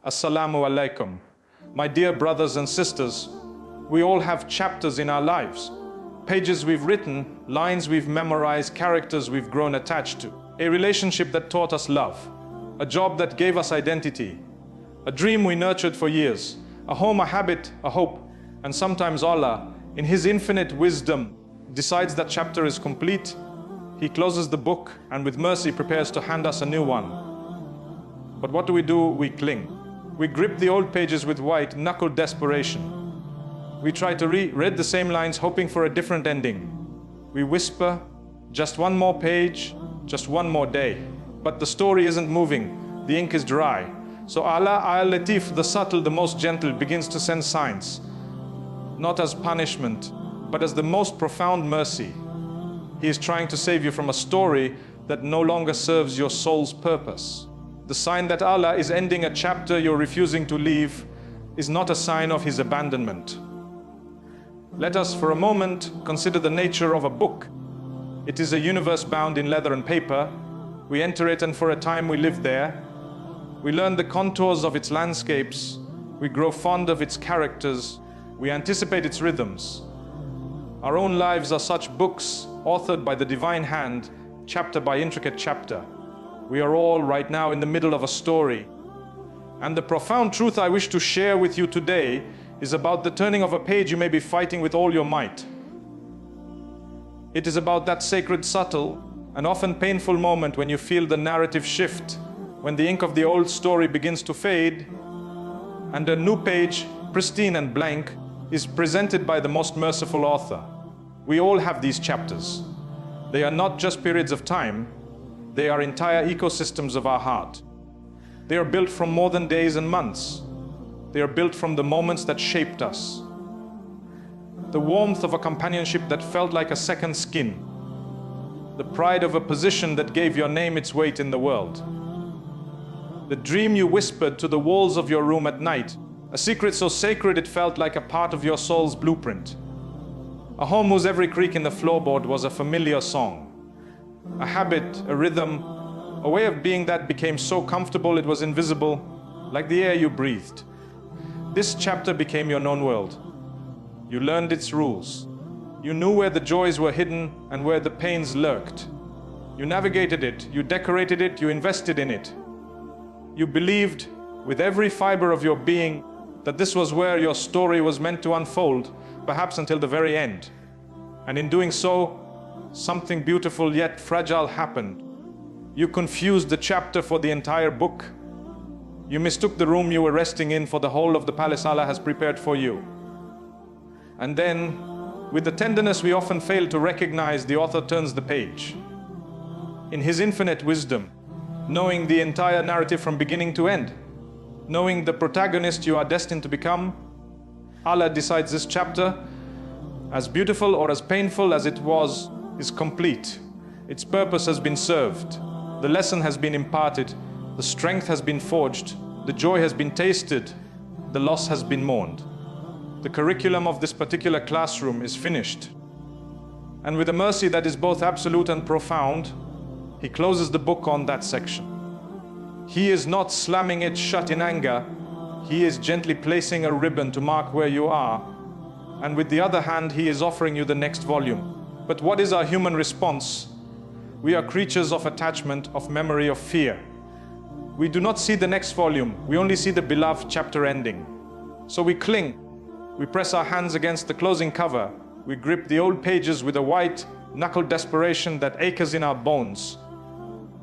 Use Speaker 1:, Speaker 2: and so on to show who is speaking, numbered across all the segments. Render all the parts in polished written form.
Speaker 1: Assalamu alaikum. My dear brothers and sisters, we all have chapters in our lives. Pages we've written, lines we've memorized, characters we've grown attached to. A relationship that taught us love. A job that gave us identity. A dream we nurtured for years. A home, a habit, a hope. And sometimes Allah, in His infinite wisdom, decides that chapter is complete. He closes the book and with mercy prepares to hand us a new one. But what do? We cling. We grip the old pages with white-knuckled desperation. We try to read the same lines hoping for a different ending. We whisper, just one more page, just one more day. But the story isn't moving, the ink is dry. So Allah al-Latif, the subtle, the most gentle, begins to send signs. Not as punishment, but as the most profound mercy. He is trying to save you from a story that no longer serves your soul's purpose. The sign that Allah is ending a chapter you're refusing to leave is not a sign of His abandonment. Let us for a moment consider the nature of a book. It is a universe bound in leather and paper. We enter it and for a time we live there. We learn the contours of its landscapes. We grow fond of its characters. We anticipate its rhythms. Our own lives are such books, authored by the divine hand, chapter by intricate chapter. We are all right now in the middle of a story. And the profound truth I wish to share with you today is about the turning of a page you may be fighting with all your might. It is about that sacred, subtle, and often painful moment when you feel the narrative shift, when the ink of the old story begins to fade, and a new page, pristine and blank, is presented by the most merciful author. We all have these chapters. They are not just periods of time, they are entire ecosystems of our heart. They are built from more than days and months. They are built from the moments that shaped us. The warmth of a companionship that felt like a second skin. The pride of a position that gave your name its weight in the world. The dream you whispered to the walls of your room at night. A secret so sacred it felt like a part of your soul's blueprint. A home whose every creak in the floorboard was a familiar song. A habit, a rhythm, a way of being that became so comfortable it was invisible, like the air you breathed. This chapter became your known world. You learned its rules. You knew where the joys were hidden and where the pains lurked. You navigated it, you decorated it, you invested in it. You believed with every fiber of your being that this was where your story was meant to unfold, perhaps until the very end. And in doing so, something beautiful yet fragile happened. You confused the chapter for the entire book. You mistook the room you were resting in for the whole of the palace Allah has prepared for you. And then, with the tenderness we often fail to recognize, the author turns the page. In His infinite wisdom, knowing the entire narrative from beginning to end, knowing the protagonist you are destined to become, Allah decides this chapter, as beautiful or as painful as it was, is complete. Its purpose has been served. The lesson has been imparted. The strength has been forged. The joy has been tasted. The loss has been mourned. The curriculum of this particular classroom is finished. And with a mercy that is both absolute and profound, He closes the book on that section. He is not slamming it shut in anger. He is gently placing a ribbon to mark where you are. And with the other hand, He is offering you the next volume. But what is our human response? We are creatures of attachment, of memory, of fear. We do not see the next volume. We only see the beloved chapter ending. So we cling. We press our hands against the closing cover. We grip the old pages with a white-knuckled desperation that aches in our bones.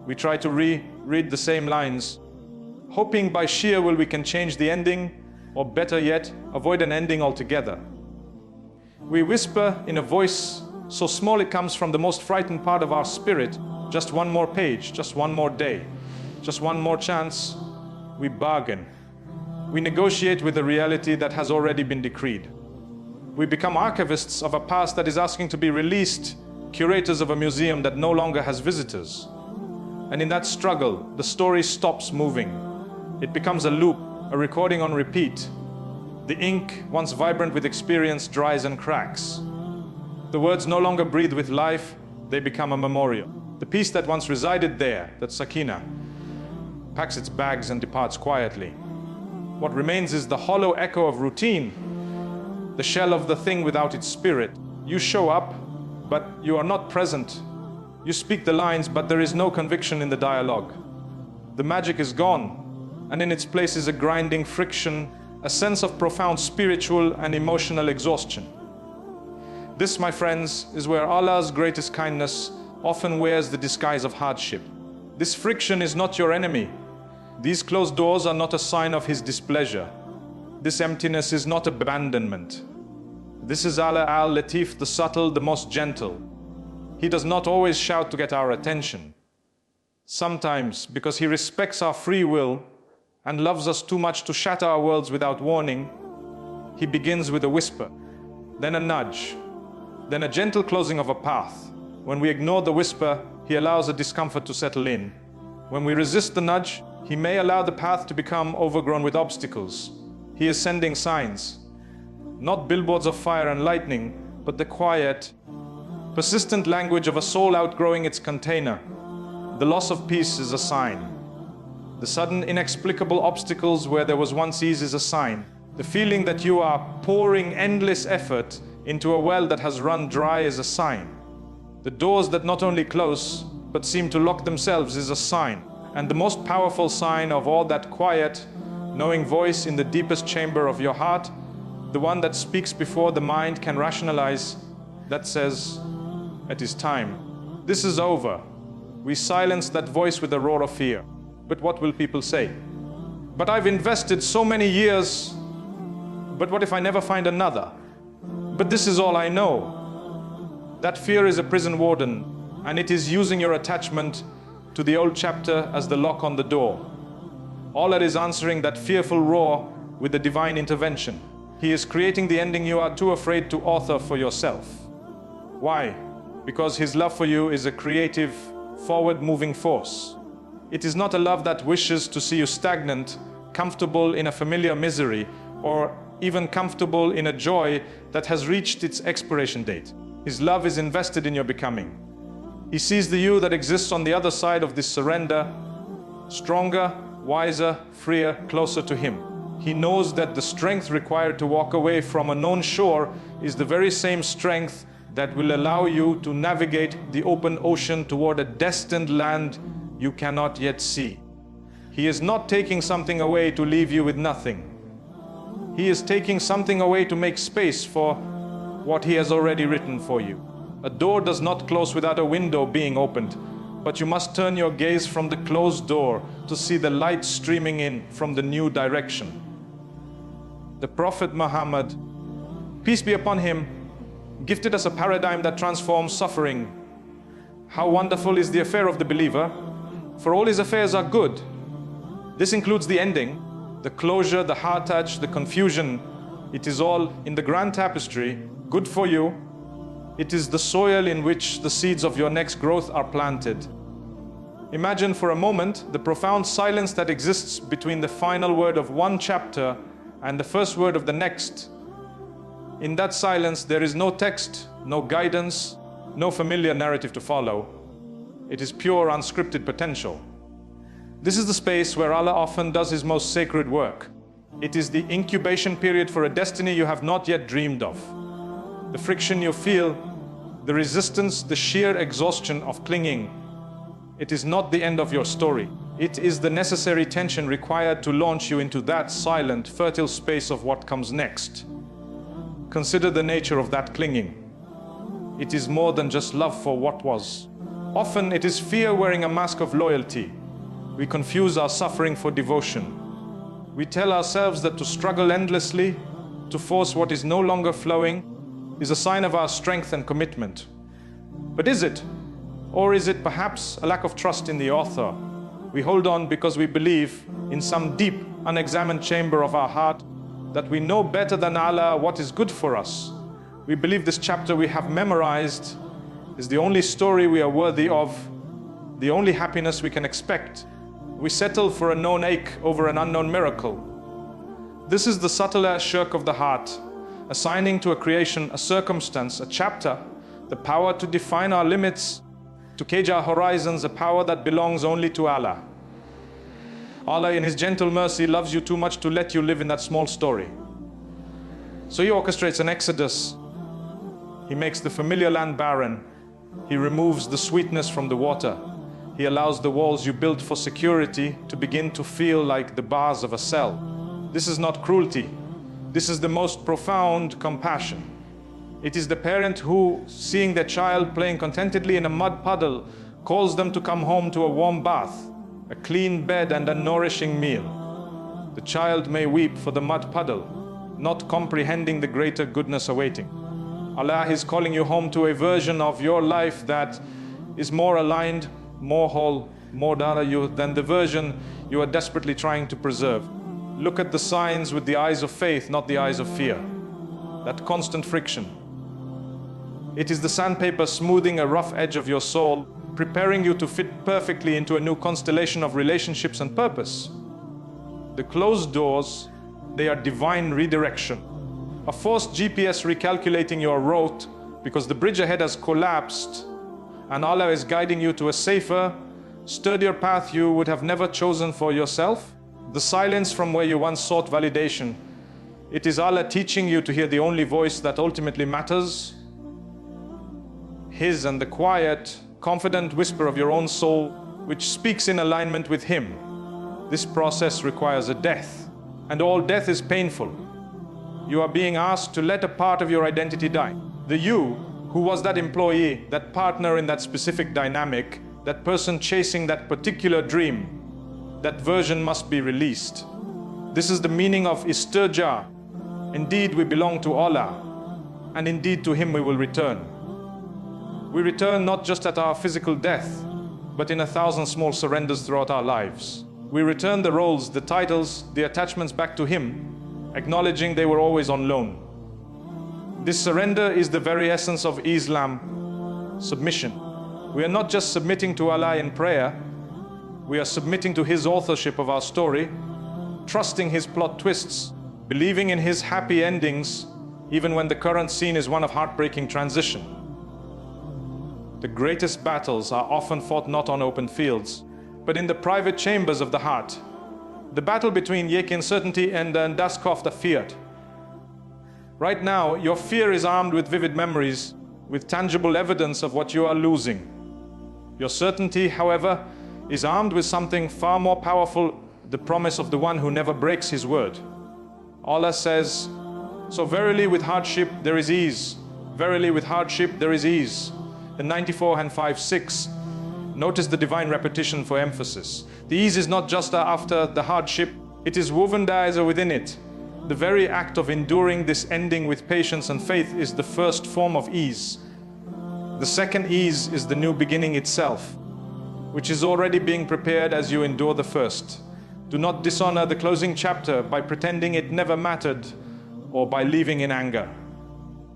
Speaker 1: We try to reread the same lines, hoping by sheer will we can change the ending, or better yet, avoid an ending altogether. We whisper in a voice so small it comes from the most frightened part of our spirit, just one more page, just one more day, just one more chance. We bargain. We negotiate with a reality that has already been decreed. We become archivists of a past that is asking to be released, curators of a museum that no longer has visitors. And in that struggle, the story stops moving. It becomes a loop, a recording on repeat. The ink, once vibrant with experience, dries and cracks. The words no longer breathe with life, they become a memorial. The peace that once resided there, that Sakina, packs its bags and departs quietly. What remains is the hollow echo of routine, the shell of the thing without its spirit. You show up, but you are not present. You speak the lines, but there is no conviction in the dialogue. The magic is gone, and in its place is a grinding friction, a sense of profound spiritual and emotional exhaustion. This, my friends, is where Allah's greatest kindness often wears the disguise of hardship. This friction is not your enemy. These closed doors are not a sign of His displeasure. This emptiness is not abandonment. This is Allah al-Latif, the subtle, the most gentle. He does not always shout to get our attention. Sometimes, because He respects our free will and loves us too much to shatter our worlds without warning, He begins with a whisper, then a nudge, then a gentle closing of a path. When we ignore the whisper, He allows a discomfort to settle in. When we resist the nudge, He may allow the path to become overgrown with obstacles. He is sending signs, not billboards of fire and lightning, but the quiet, persistent language of a soul outgrowing its container. The loss of peace is a sign. The sudden inexplicable obstacles where there was once ease is a sign. The feeling that you are pouring endless effort into a well that has run dry is a sign. The doors that not only close, but seem to lock themselves is a sign. And the most powerful sign of all, that quiet, knowing voice in the deepest chamber of your heart, the one that speaks before the mind can rationalize, that says, "It is time. This is over." We silence that voice with a roar of fear. But what will people say? But I've invested so many years. But what if I never find another? But this is all I know. That fear is a prison warden, and it is using your attachment to the old chapter as the lock on the door. Allah is answering that fearful roar with a divine intervention. He is creating the ending you are too afraid to author for yourself. Why? Because His love for you is a creative, forward-moving force. It is not a love that wishes to see you stagnant, comfortable in a familiar misery, or even comfortable in a joy that has reached its expiration date. His love is invested in your becoming. He sees the you that exists on the other side of this surrender, stronger, wiser, freer, closer to Him. He knows that the strength required to walk away from a known shore is the very same strength that will allow you to navigate the open ocean toward a destined land you cannot yet see. He is not taking something away to leave you with nothing. He is taking something away to make space for what He has already written for you. A door does not close without a window being opened, but you must turn your gaze from the closed door to see the light streaming in from the new direction. The Prophet Muhammad, peace be upon him, gifted us a paradigm that transforms suffering. How wonderful is the affair of the believer, for all his affairs are good. This includes the ending, the closure, the heart touch, the confusion. It is all in the grand tapestry, good for you. It is the soil in which the seeds of your next growth are planted. Imagine for a moment the profound silence that exists between the final word of one chapter and the first word of the next. In that silence, there is no text, no guidance, no familiar narrative to follow. It is pure, unscripted potential. This is the space where Allah often does His most sacred work. It is the incubation period for a destiny you have not yet dreamed of. The friction you feel, the resistance, the sheer exhaustion of clinging. It is not the end of your story. It is the necessary tension required to launch you into that silent, fertile space of what comes next. Consider the nature of that clinging. It is more than just love for what was. Often it is fear wearing a mask of loyalty. We confuse our suffering for devotion. We tell ourselves that to struggle endlessly, to force what is no longer flowing, is a sign of our strength and commitment. But is it? Or is it perhaps a lack of trust in the author? We hold on because we believe in some deep, unexamined chamber of our heart that we know better than Allah what is good for us. We believe this chapter we have memorized is the only story we are worthy of, the only happiness we can expect. We settle for a known ache over an unknown miracle. This is the subtler shirk of the heart, assigning to a creation, a circumstance, a chapter, the power to define our limits, to cage our horizons, a power that belongs only to Allah. Allah in His gentle mercy loves you too much to let you live in that small story. So He orchestrates an exodus. He makes the familiar land barren. He removes the sweetness from the water. He allows the walls you built for security to begin to feel like the bars of a cell. This is not cruelty. This is the most profound compassion. It is the parent who, seeing their child playing contentedly in a mud puddle, calls them to come home to a warm bath, a clean bed and a nourishing meal. The child may weep for the mud puddle, not comprehending the greater goodness awaiting. Allah is calling you home to a version of your life that is more aligned, more whole, more dara than the version you are desperately trying to preserve. Look at the signs with the eyes of faith, not the eyes of fear. That constant friction. It is the sandpaper smoothing a rough edge of your soul, preparing you to fit perfectly into a new constellation of relationships and purpose. The closed doors, they are divine redirection. A forced GPS recalculating your route because the bridge ahead has collapsed and Allah is guiding you to a safer, sturdier path you would have never chosen for yourself. The silence from where you once sought validation. It is Allah teaching you to hear the only voice that ultimately matters. His and the quiet, confident whisper of your own soul, which speaks in alignment with Him. This process requires a death, and all death is painful. You are being asked to let a part of your identity die. The you, who was that employee, that partner in that specific dynamic, that person chasing that particular dream, that version must be released. This is the meaning of istirja. Indeed, we belong to Allah, and indeed to Him we will return. We return not just at our physical death, but in 1,000 small surrenders throughout our lives. We return the roles, the titles, the attachments back to Him, acknowledging they were always on loan. This surrender is the very essence of Islam, submission. We are not just submitting to Allah in prayer, we are submitting to His authorship of our story, trusting His plot twists, believing in His happy endings, even when the current scene is one of heartbreaking transition. The greatest battles are often fought not on open fields, but in the private chambers of the heart. The battle between yakin certainty and das of fear. Right now, your fear is armed with vivid memories, with tangible evidence of what you are losing. Your certainty, however, is armed with something far more powerful, the promise of the one who never breaks His word. Allah says, so verily with hardship there is ease. Verily with hardship there is ease. In 94 and 5:6, notice the divine repetition for emphasis. The ease is not just after the hardship, it is woven there within it. The very act of enduring this ending with patience and faith is the first form of ease. The second ease is the new beginning itself, which is already being prepared as you endure the first. Do not dishonor the closing chapter by pretending it never mattered or by leaving in anger.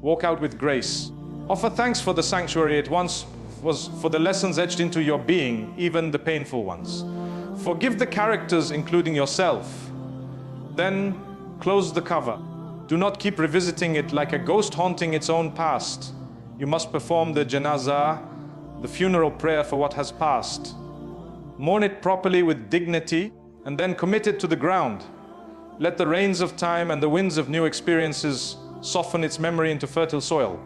Speaker 1: Walk out with grace. Offer thanks for the sanctuary it once was, for the lessons etched into your being, even the painful ones. Forgive the characters, including yourself. Then close the cover. Do not keep revisiting it like a ghost haunting its own past. You must perform the janazah, the funeral prayer for what has passed. Mourn it properly with dignity and then commit it to the ground. Let the rains of time and the winds of new experiences soften its memory into fertile soil.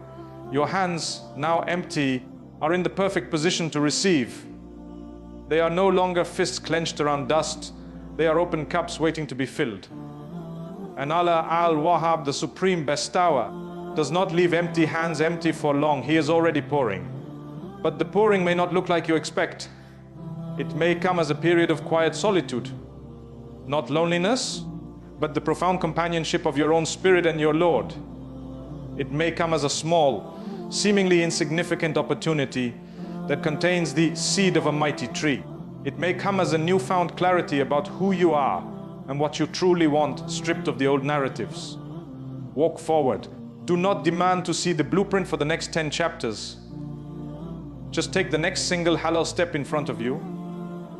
Speaker 1: Your hands, now empty, are in the perfect position to receive. They are no longer fists clenched around dust. They are open cups waiting to be filled. And Allah al-Wahhab, the supreme bestower, does not leave empty hands empty for long. He is already pouring. But the pouring may not look like you expect. It may come as a period of quiet solitude. Not loneliness, but the profound companionship of your own spirit and your Lord. It may come as a small, seemingly insignificant opportunity that contains the seed of a mighty tree. It may come as a newfound clarity about who you are and what you truly want, stripped of the old narratives. Walk forward. Do not demand to see the blueprint for the next 10 chapters. Just take the next single halal step in front of you.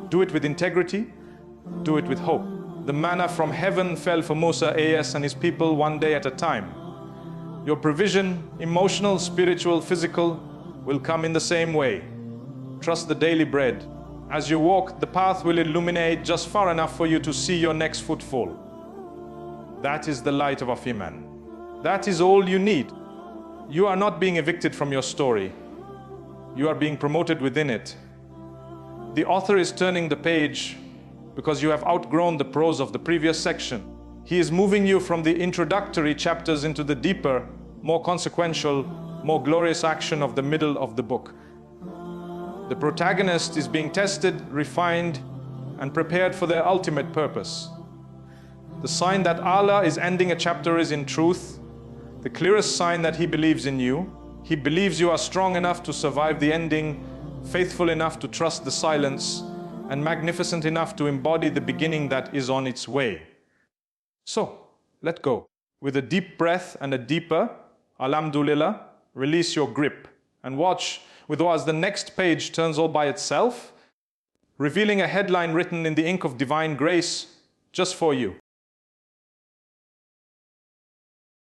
Speaker 1: Do it with integrity. Do it with hope. The manna from heaven fell for Musa A.S. and his people one day at a time. Your provision, emotional, spiritual, physical, will come in the same way. Trust the daily bread. As you walk, the path will illuminate just far enough for you to see your next footfall. That is the light of Iman. That is all you need. You are not being evicted from your story. You are being promoted within it. The author is turning the page because you have outgrown the prose of the previous section. He is moving you from the introductory chapters into the deeper, more consequential, more glorious action of the middle of the book. The protagonist is being tested, refined, and prepared for their ultimate purpose. The sign that Allah is ending a chapter is, in truth, the clearest sign that He believes in you. He believes you are strong enough to survive the ending, faithful enough to trust the silence, and magnificent enough to embody the beginning that is on its way. So, let go. With a deep breath and a deeper, Alhamdulillah, release your grip and watch with as the next page turns all by itself, revealing a headline written in the ink of divine grace just for you.